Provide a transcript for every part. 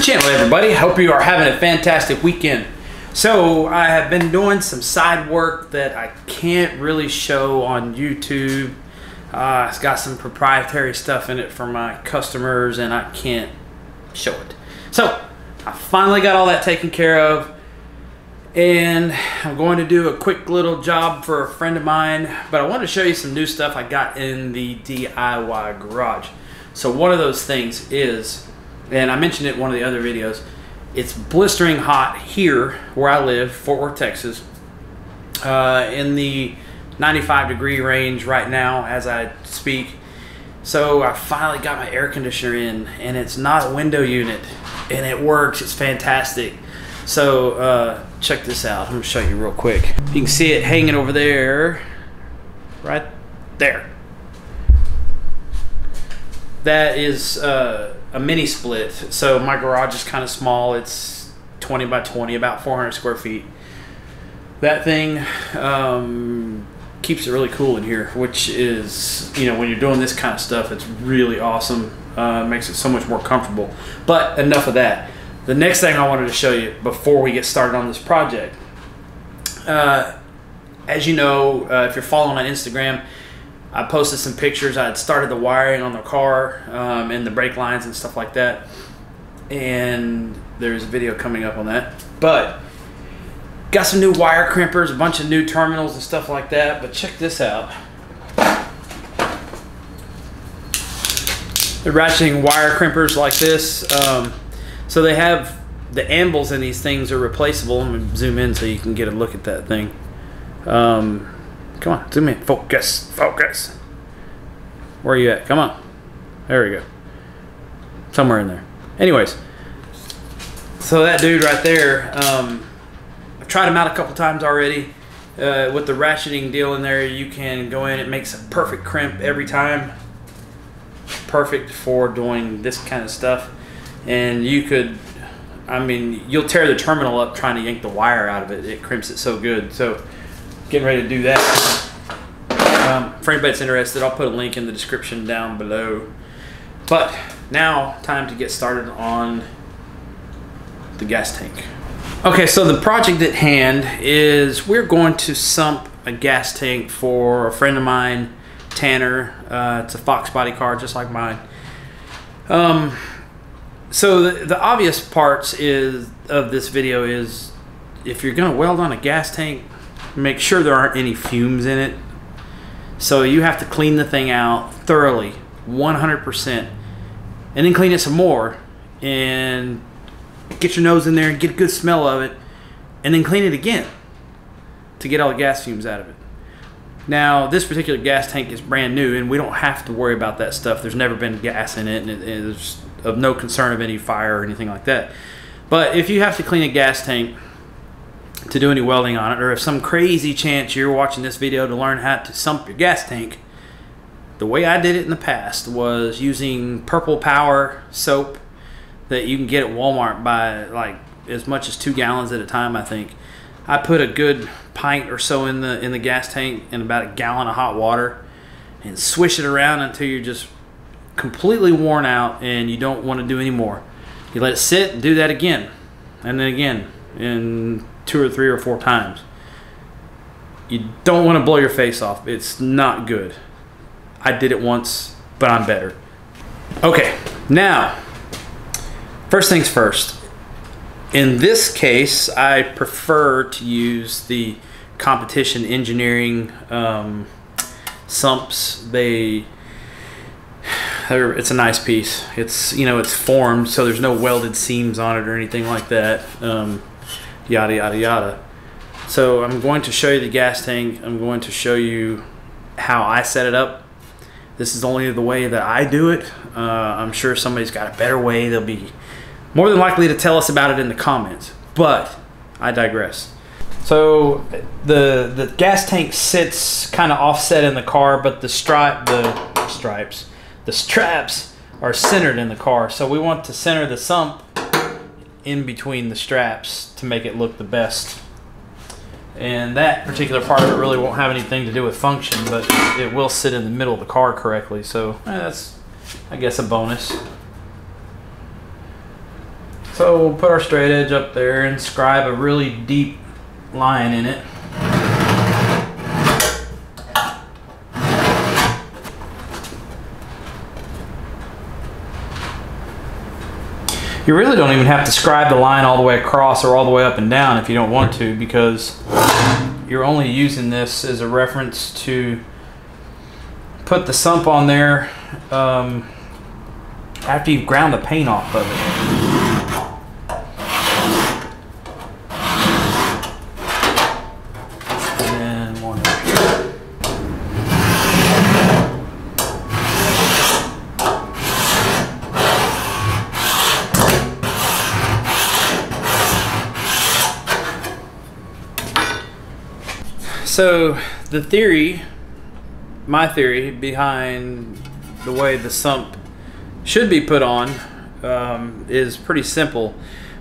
the channel, everybody. Hope you are having a fantastic weekend. So I have been doing some side work that I can't really show on YouTube. It's got some proprietary stuff in it for my customers and I can't show it. So I finally got all that taken care of, and I'm going to do a quick little job for a friend of mine, but I want to show you some new stuff I got in the DIY garage. So one of those things is, and I mentioned it in one of the other videos, it's blistering hot here where I live, Fort Worth, Texas, in the 95-degree range right now as I speak. So I finally got my air conditioner in, and it's not a window unit, and it works. It's fantastic. So check this out. I'm gonna show you real quick. You can see it hanging over there, right there. That is a mini split. So my garage is kind of small. It's 20 by 20, about 400 square feet. That thing keeps it really cool in here, which is, you know, when you're doing this kind of stuff, it's really awesome. Makes it so much more comfortable. But enough of that. The next thing I wanted to show you before we get started on this project, as you know, if you're following on Instagram, I posted some pictures. I had started the wiring on the car and the brake lines and stuff like that, and there's a video coming up on that. But got some new wire crimpers, a bunch of new terminals and stuff like that. But check this out. The ratcheting wire crimpers like this. So they have the anvils in these things are replaceable. I'm gonna zoom in so you can get a look at that thing. Come on, zoom in. Focus, focus. Where are you at? Come on. There we go. Somewhere in there. Anyways, so that dude right there, I've tried him out a couple times already. With the ratcheting deal in there, you can go in. It makes a perfect crimp every time. Perfect for doing this kind of stuff. And you could, I mean, you'll tear the terminal up trying to yank the wire out of it. It crimps it so good. So getting ready to do that. For anybody that's interested, I'll put a link in the description down below. But now, time to get started on the gas tank. Okay, so the project at hand is we're going to sump a gas tank for a friend of mine, Tanner. It's a Fox body car just like mine. So the obvious parts of this video is, if you're going to weld on a gas tank, make sure there aren't any fumes in it. So you have to clean the thing out thoroughly, 100%, and then clean it some more and get your nose in there and get a good smell of it, and then clean it again to get all the gas fumes out of it. Now, this particular gas tank is brand new, and we don't have to worry about that stuff. There's never been gas in it, and it's of no concern of any fire or anything like that. But if you have to clean a gas tank to do any welding on it, or if some crazy chance you're watching this video to learn how to sump your gas tank, the way I did it in the past was using Purple Power soap that you can get at Walmart by like as much as 2 gallons at a time, I think. I put a good pint or so in the gas tank and about a gallon of hot water and swish it around until you're just completely worn out and you don't want to do any more. You let it sit and do that again, and then again, in 2 or 3 or 4 times. You don't want to blow your face off. It's not good. I did it once, but I'm better. Okay, now, first things first. In this case, I prefer to use the Competition Engineering sumps. It's a nice piece. It's, you know, it's formed, so there's no welded seams on it or anything like that. Yada yada yada. So I'm going to show you the gas tank. I'm going to show you how I set it up. This is only the way that I do it. I'm sure somebody's got a better way. They'll be more than likely to tell us about it in the comments, but I digress. So the gas tank sits kind of offset in the car, but the straps are centered in the car. So we want to center the sump in between the straps to make it look the best. And that particular part of it really won't have anything to do with function, but it will sit in the middle of the car correctly. So that's, I guess, a bonus. So we'll put our straight edge up there and scribe a really deep line in it. You really don't even have to scribe the line all the way across or all the way up and down if you don't want to, because you're only using this as a reference to put the sump on there after you've ground the paint off of it. And one over here. So the theory, my theory behind the way the sump should be put on is pretty simple.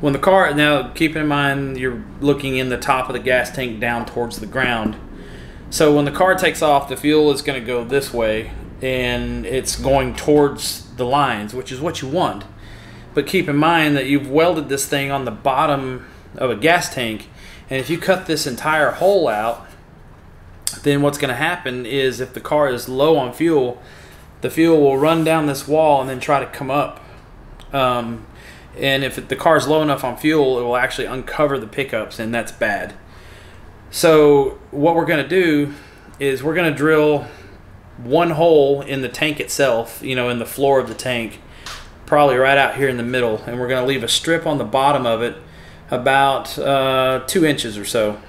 When the car, now keep in mind you're looking in the top of the gas tank down towards the ground. So when the car takes off, the fuel is going to go this way and it's going towards the lines, which is what you want. But keep in mind that you've welded this thing on the bottom of a gas tank, and if you cut this entire hole out, then what's going to happen is if the car is low on fuel, the fuel will run down this wall and then try to come up. And if the car is low enough on fuel, it will actually uncover the pickups, and that's bad. So what we're going to do is we're going to drill one hole in the tank itself, you know, in the floor of the tank, probably right out here in the middle, and we're going to leave a strip on the bottom of it about 2 inches or so.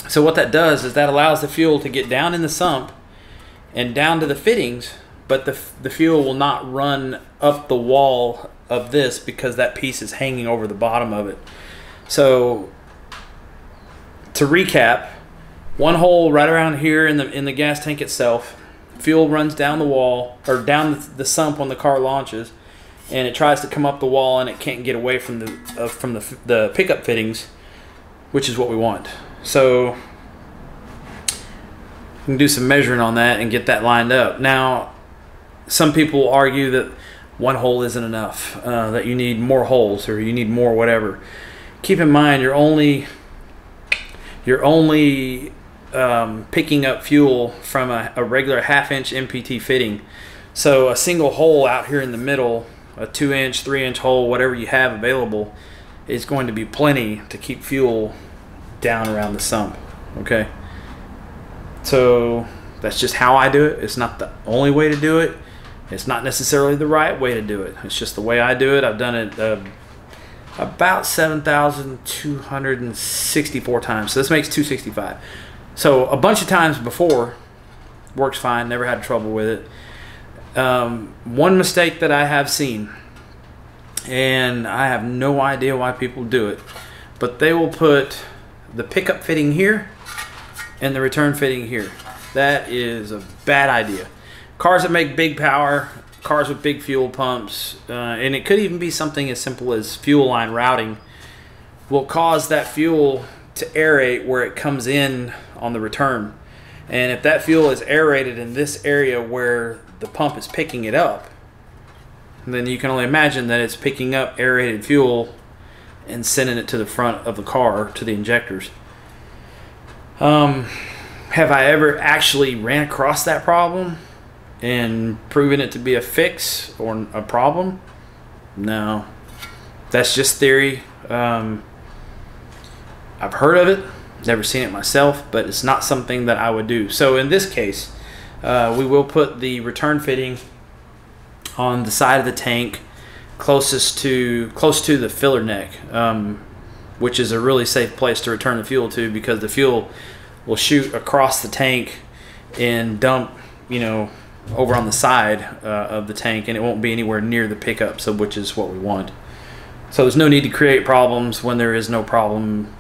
So what that does is that allows the fuel to get down in the sump and down to the fittings, but the fuel will not run up the wall of this because that piece is hanging over the bottom of it. So to recap, one hole right around here in the gas tank itself. Fuel runs down the wall, or down the sump when the car launches, and it tries to come up the wall and it can't get away from the pickup fittings, which is what we want. So we can do some measuring on that and get that lined up. Now, some people argue that one hole isn't enough, that you need more holes or you need more whatever. Keep in mind, you're only picking up fuel from a regular 1/2-inch MPT fitting. So a single hole out here in the middle, a 2-inch, 3-inch hole, whatever you have available, is going to be plenty to keep fuel down around the sump. Okay, so that's just how I do it. It's not the only way to do it. It's not necessarily the right way to do it. It's just the way I do it. I've done it about 7,264 times. So this makes 265. So a bunch of times before, works fine, never had trouble with it. One mistake that I have seen, and I have no idea why people do it, but they will put the pickup fitting here and the return fitting here. That is a bad idea. Cars that make big power, cars with big fuel pumps, and it could even be something as simple as fuel line routing, will cause that fuel to aerate where it comes in on the return. And if that fuel is aerated in this area where the pump is picking it up, then you can only imagine that it's picking up aerated fuel and sending it to the front of the car, to the injectors. Have I ever actually ran across that problem and proven it to be a fix or a problem? No. That's just theory. I've heard of it, never seen it myself, but it's not something that I would do. So in this case, we will put the return fitting on the side of the tank close to the filler neck, which is a really safe place to return the fuel to, because the fuel will shoot across the tank and dump, you know, over on the side of the tank, and it won't be anywhere near the pickup, so which is what we want. So there's no need to create problems when there is no problem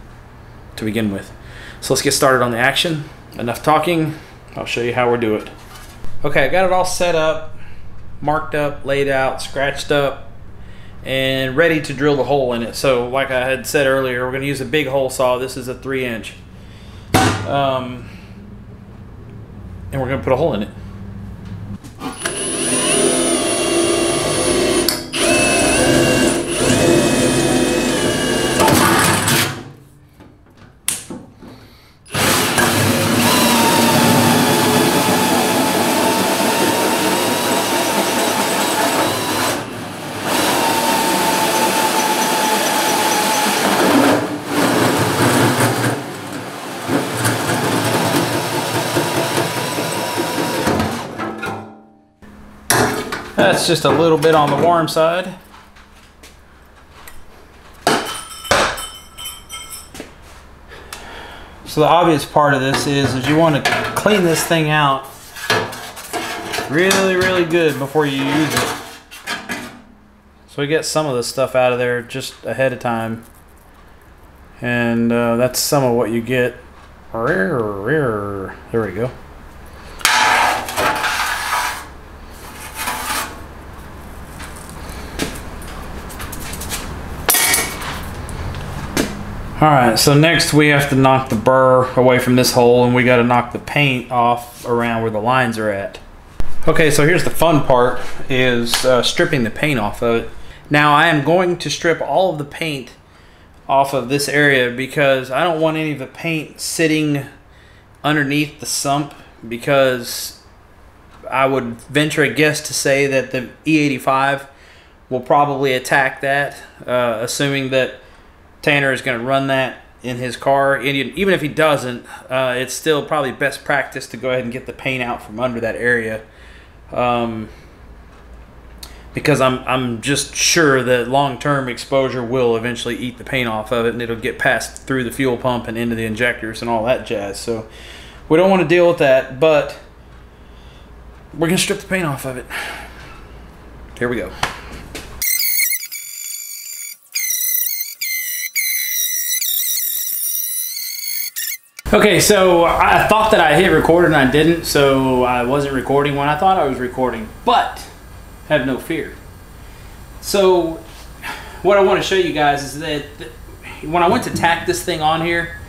to begin with. So let's get started on the action. Enough talking, I'll show you how we do it. Okay, I got it all set up, marked up, laid out, scratched up, and ready to drill the hole in it. So like I had said earlier, we're going to use a big hole saw. This is a 3-inch. And we're going to put a hole in it. That's just a little bit on the warm side. So the obvious part of this is you want to clean this thing out really, really good before you use it. So we get some of the stuff out of there just ahead of time. And that's some of what you get. There we go. Alright, so next we have to knock the burr away from this hole, and we got to knock the paint off around where the lines are at. Okay, so here's the fun part, is stripping the paint off of it. Now I am going to strip all of the paint off of this area because I don't want any of the paint sitting underneath the sump, because I would venture a guess to say that the E85 will probably attack that, assuming that Tanner is going to run that in his car. And even if he doesn't, it's still probably best practice to go ahead and get the paint out from under that area, because I'm just sure that long-term exposure will eventually eat the paint off of it, and it'll get passed through the fuel pump and into the injectors and all that jazz. So we don't want to deal with that, but we're going to strip the paint off of it. Here we go. Okay, so I thought that I hit record and I didn't, so I wasn't recording when I thought I was recording, but have no fear. So what I want to show you guys is that when I went to tack this thing on here,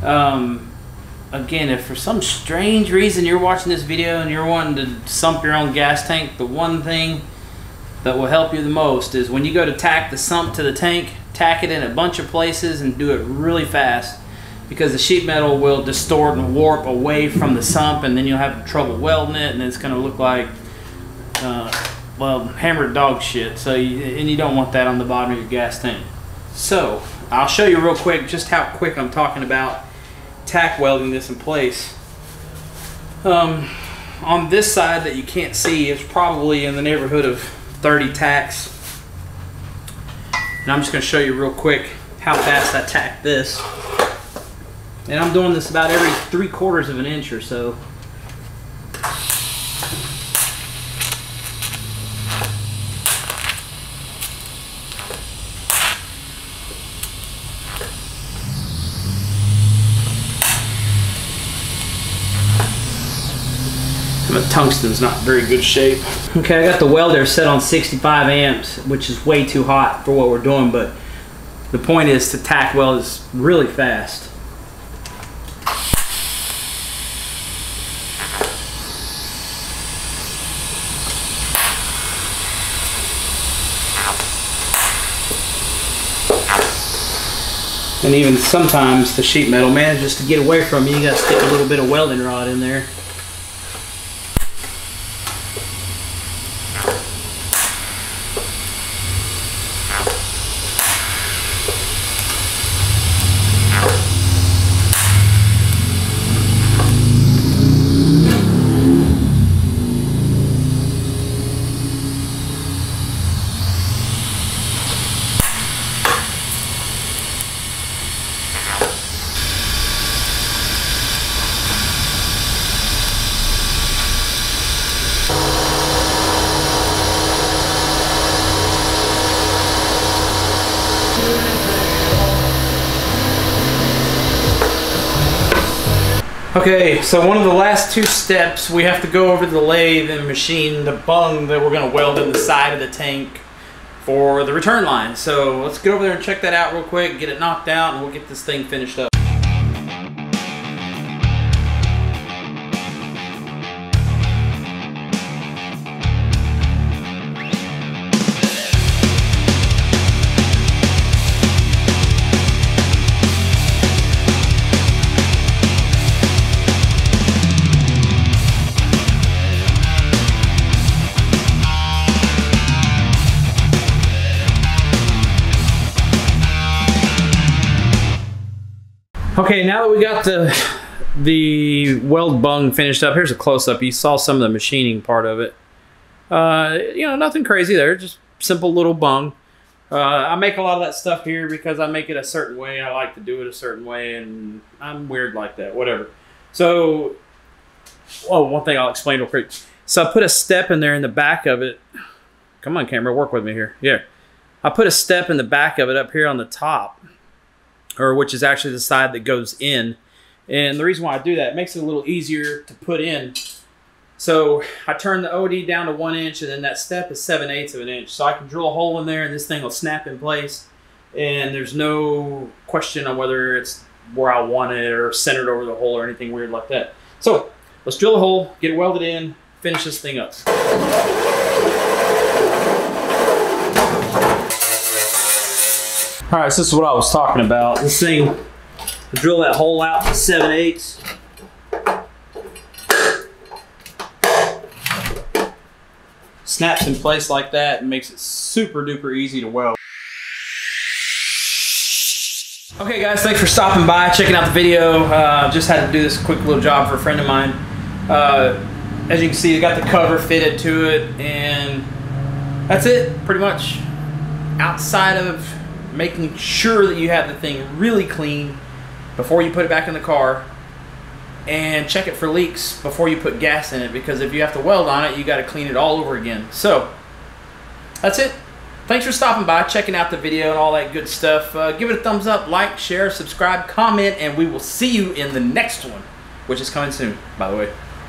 again, if for some strange reason you're watching this video and you're wanting to sump your own gas tank, the one thing that will help you the most is when you go to tack the sump to the tank, tack it in a bunch of places and do it really fast, because the sheet metal will distort and warp away from the sump, and then you'll have trouble welding it, and it's going to look like well, hammered dog shit. So and you don't want that on the bottom of your gas tank. So I'll show you real quick just how quick I'm talking about tack welding this in place. On this side that you can't see, it's probably in the neighborhood of 30 tacks, and I'm just going to show you real quick how fast I tack this. And I'm doing this about every 3/4 of an inch or so. My tungsten's not very good shape. Okay, I got the welder set on 65 amps, which is way too hot for what we're doing, but the point is to tack weld is really fast. And even sometimes the sheet metal manages to get away from you. You gotta stick a little bit of welding rod in there. Okay, so one of the last two steps, we have to go over to the lathe and machine the bung that we're going to weld in the side of the tank for the return line. So let's get over there and check that out real quick, get it knocked out, and we'll get this thing finished up. Okay, now that we got the weld bung finished up, here's a close-up. You saw some of the machining part of it. You know, nothing crazy there, just simple little bung. I make a lot of that stuff here because I make it a certain way. I like to do it a certain way, and I'm weird like that, whatever. So, oh, one thing I'll explain real quick. So I put a step in there in the back of it. Come on, camera, work with me here. Yeah. I put a step in the back of it up here on the top, or which is actually the side that goes in. And the reason why I do that, it makes it a little easier to put in. So I turn the OD down to 1 inch, and then that step is 7/8 of an inch. So I can drill a hole in there, and this thing will snap in place. And there's no question on whether it's where I want it or centered over the hole or anything weird like that. So let's drill a hole, get it welded in, finish this thing up. All right, so this is what I was talking about. This thing, drill that hole out to 7/8. Snaps in place like that and makes it super duper easy to weld. Okay guys, thanks for stopping by, checking out the video. Just had to do this quick little job for a friend of mine. As you can see, I got the cover fitted to it, and that's it, pretty much. Outside of making sure that you have the thing really clean before you put it back in the car, and check it for leaks before you put gas in it, because if you have to weld on it, you got to clean it all over again. So that's it. Thanks for stopping by, checking out the video and all that good stuff. Give it a thumbs up, like, share, subscribe, comment, and we will see you in the next one, which is coming soon, by the way.